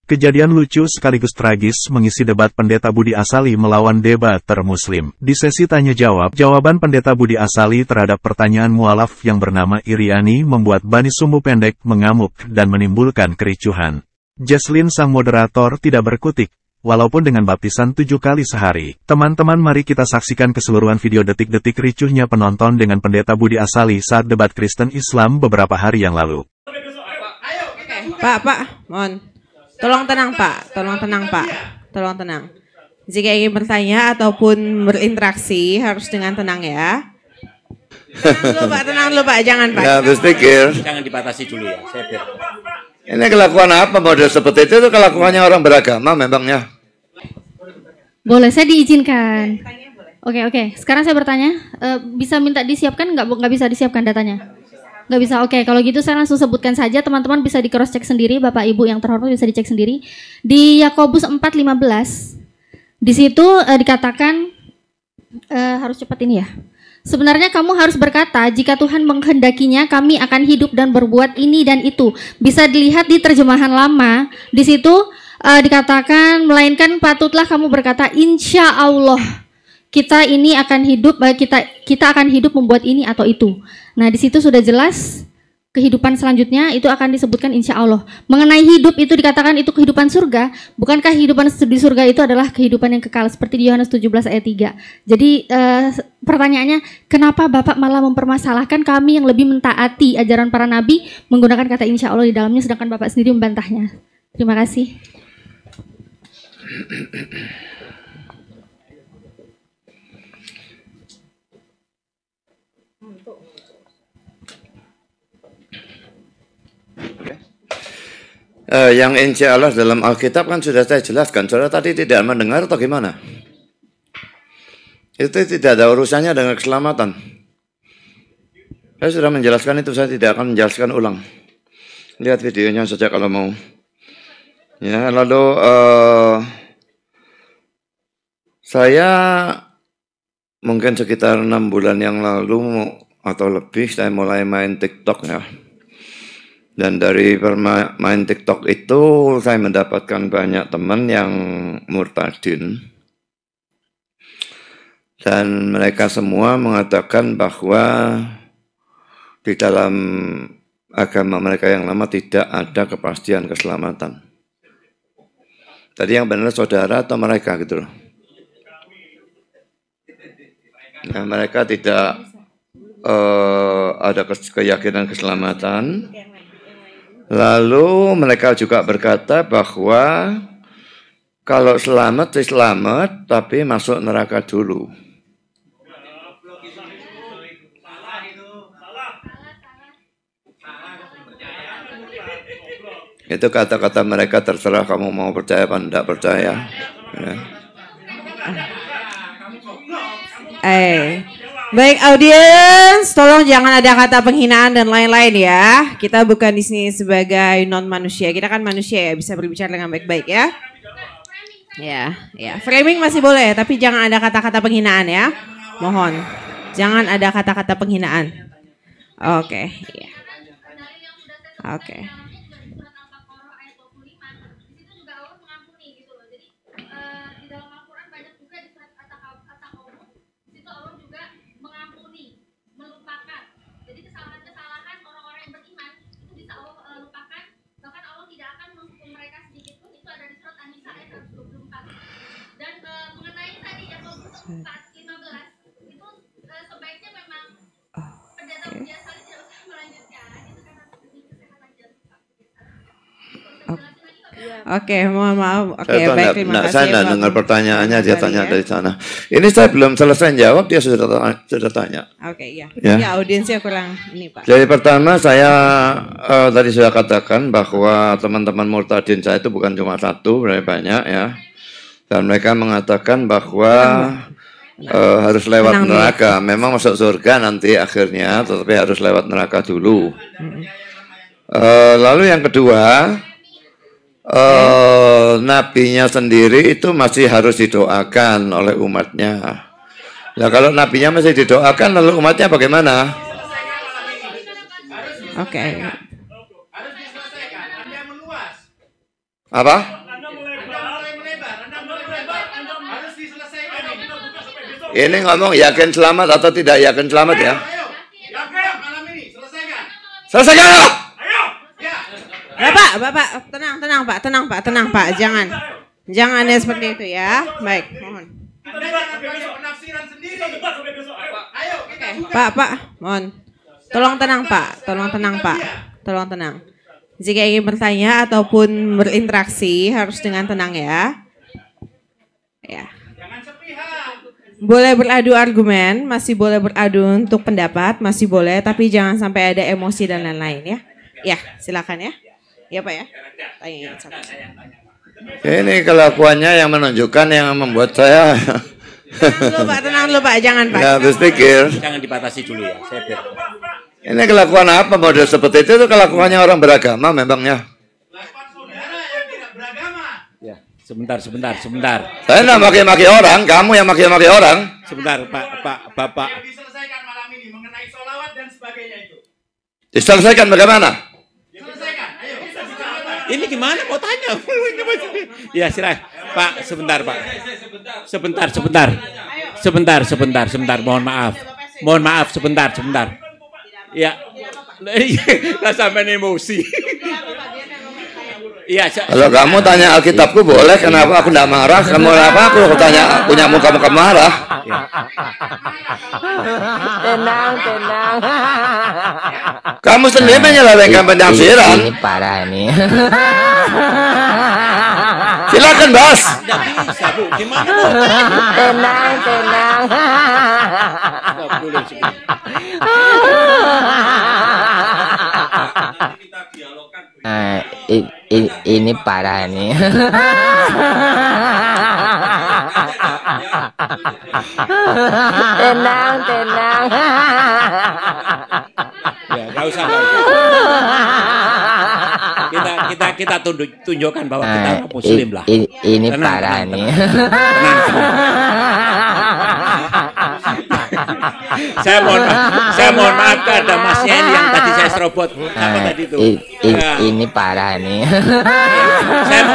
Kejadian lucu sekaligus tragis mengisi debat Pendeta Budi Asali melawan debater Muslim. Di sesi tanya-jawab, jawaban Pendeta Budi Asali terhadap pertanyaan mualaf yang bernama Iriani membuat Bani Sumbu Pendek mengamuk dan menimbulkan kericuhan. Jesslyn sang moderator tidak berkutik, walaupun dengan baptisan 7 kali sehari. Teman-teman, mari kita saksikan keseluruhan video detik-detik ricuhnya penonton dengan Pendeta Budi Asali saat debat Kristen Islam beberapa hari yang lalu. Pak, mohon. Tolong tenang Pak, tolong tenang. Jika ingin bertanya ataupun berinteraksi harus dengan tenang ya. Tenang dulu Pak, jangan Pak. Ya, habis pikir. Jangan dibatasi dulu ya, saya biar. Ini kelakuan apa model seperti itu kelakuannya orang beragama memangnya. Boleh, saya diizinkan. Oke. Sekarang saya bertanya, bisa minta disiapkan nggak bisa disiapkan datanya? Nggak bisa, oke. Kalau gitu saya langsung sebutkan saja, teman-teman bisa di cross check sendiri, Bapak Ibu yang terhormat bisa dicek sendiri. Di Yakobus 4:15, di situ dikatakan, harus cepat ini ya. Sebenarnya kamu harus berkata, jika Tuhan menghendakinya, kami akan hidup dan berbuat ini dan itu. Bisa dilihat di terjemahan lama, di situ dikatakan, melainkan patutlah kamu berkata, insya Allah. Kita ini akan hidup, kita akan hidup membuat ini atau itu. Nah, di situ sudah jelas kehidupan selanjutnya itu akan disebutkan insya Allah. Mengenai hidup itu dikatakan itu kehidupan surga. Bukankah kehidupan di surga itu adalah kehidupan yang kekal seperti di Yohanes 17 ayat 3. Jadi pertanyaannya, kenapa Bapak malah mempermasalahkan kami yang lebih mentaati ajaran para nabi menggunakan kata insya Allah di dalamnya, sedangkan Bapak sendiri membantahnya? Terima kasih. Yang insya Allah dalam Alkitab kan sudah saya jelaskan. Saudara tadi tidak mendengar atau gimana? Itu tidak ada urusannya dengan keselamatan. Saya sudah menjelaskan itu, saya tidak akan menjelaskan ulang. Lihat videonya saja kalau mau. Ya, lalu saya mungkin sekitar 6 bulan yang lalu atau lebih saya mulai main TikTok ya. Dan dari bermain TikTok itu saya mendapatkan banyak teman yang murtadin. Dan mereka semua mengatakan bahwa di dalam agama mereka yang lama tidak ada kepastian keselamatan. Tadi yang benar saudara atau mereka gitu loh. Nah, mereka tidak ada keyakinan keselamatan. Lalu mereka juga berkata bahwa kalau selamat tapi masuk neraka dulu. Itu kata-kata mereka, terserah kamu mau percaya apa tidak percaya. Ya. Baik audiens, tolong jangan ada kata penghinaan dan lain-lain ya. Kita bukan di sini sebagai non manusia, kita kan manusia ya, bisa berbicara dengan baik-baik ya. Ya, framing masih boleh, tapi jangan ada kata-kata penghinaan ya. Mohon, jangan ada kata-kata penghinaan. Oke. Oke, mohon maaf. Oke, baik, terima kasih. Saya tidak dengar pertanyaannya, dia tanya dari sana. Ini saya belum selesai jawab, dia sudah tanya. Oke, iya. Ya, audiensnya kurang ini, Pak. Jadi pertama saya tadi sudah katakan bahwa teman-teman murtadin saya itu bukan cuma satu, banyak ya. Dan mereka mengatakan bahwa harus lewat neraka. Memang masuk surga nanti akhirnya, tetapi harus lewat neraka dulu. Lalu yang kedua, nabinya sendiri itu masih harus didoakan oleh umatnya. Nah, kalau nabinya masih didoakan, lalu umatnya bagaimana? Oke. Apa? Ini ngomong yakin selamat atau tidak yakin selamat ya? Selesaikan. Bapak, tenang Pak, jangan ya seperti itu ya. Baik, mohon. Pak, mohon. Tolong tenang. Jika ingin bertanya ataupun berinteraksi harus dengan tenang ya. Ya. Boleh beradu argumen, masih boleh beradu untuk pendapat, masih boleh, tapi jangan sampai ada emosi dan lain-lain ya. Ya, silakan ya. Ya Pak ya. Tanya. Ini kelakuannya yang menunjukkan yang membuat saya tenang dulu Pak, jangan Pak. Ya, habis pikir. Jangan dibatasi dulu ya, saya biar. Ini kelakuan apa model seperti itu kelakuannya orang beragama memangnya. Ya, sebentar. Saya nggak maki-maki orang, kamu yang maki-maki orang. Sebentar, Bapak. Diselesaikan malam ini mengenai sholawat dan sebagainya itu. Diselesaikan bagaimana? Selesaikan, ayo. Ini gimana mau tanya? Ya, silakan. Pak, sebentar, Pak. Sebentar. Mohon maaf, sebentar. Ya. Lah sampai emosi. Iya, kalau kamu tanya Alkitabku boleh, kenapa aku tidak marah? Kamu apa aku tanya punya muka marah? Tenang. Kamu sendiri menyelewengkan penafsiran. Ini parah ini. Silakan bahas. tidak bisa, Bu. Gimana, Bu? Tenang. Ini parah ini. Tenang. Ya, nggak usah. Kita tunjukkan bahwa kita muslim lah. Ini parah ini. Saya mohon maaf kepada Mas Yen yang tadi saya serobot. Apa tadi itu? Ini parah ini.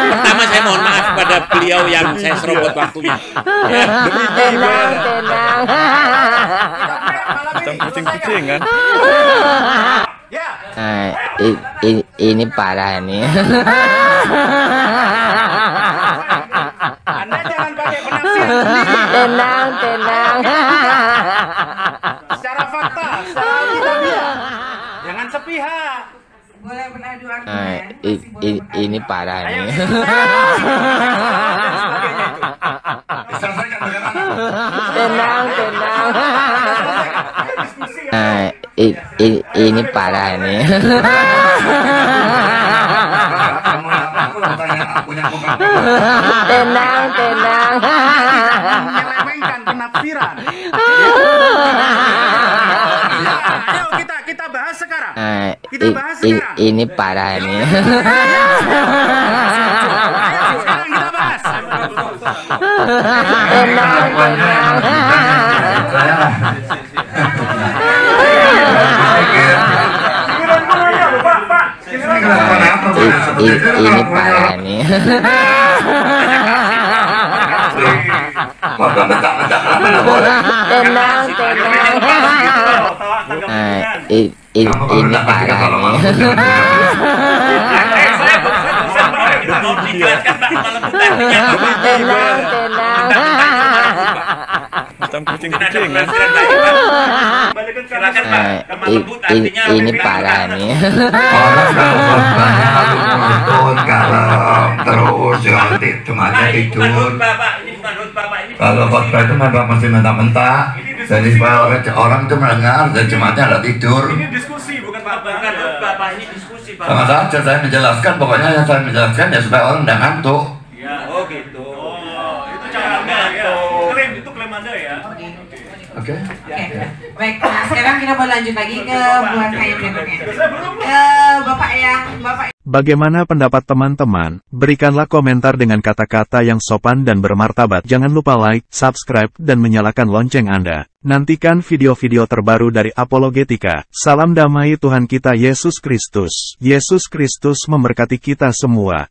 Pertama saya mohon maaf kepada beliau yang saya serobot waktunya. Tenang. Macam kucing-kucing kan? Ini parah ini. Anda jangan pakai penafsiran sendiri. Tenang. Secara fakta, secara alkitabiah. Jangan sepihak. Boleh beradu argumen. Ini parah ini. Tenang. Ini parah ini. Tenang. Menyelewengkan penafsiran. Ayo kita bahas sekarang. Ini parah ini. Ayo sekarang kita bahas. Tenang. Ini parah ini. Tenang. Ini parah ini. Macam kucing-kucing kan? Ini parah ini. Orang kalau khotbahnya harus menuntun, kalau terus cuma tidur. Kalau khotbah itu memang mesti mentah-mentah, jadi supaya orang itu mendengar dan jemaatnya ada tidur. Ini diskusi bukan Bapak, ini diskusi Pak. Sama saja saya menjelaskan, pokoknya yang saya menjelaskan ya supaya orang tidak ngantuk. Ya, oh gitu. Itu cara Anda ya. Itu klaim Anda ya. Oke. Baik, nah sekarang kita mau lanjut lagi ke buat kayak berikutnya. Bapak. Bagaimana pendapat teman-teman? Berikanlah komentar dengan kata-kata yang sopan dan bermartabat. Jangan lupa like, subscribe, dan menyalakan lonceng Anda. Nantikan video-video terbaru dari Apologetika. Salam damai Tuhan kita Yesus Kristus. Yesus Kristus memberkati kita semua.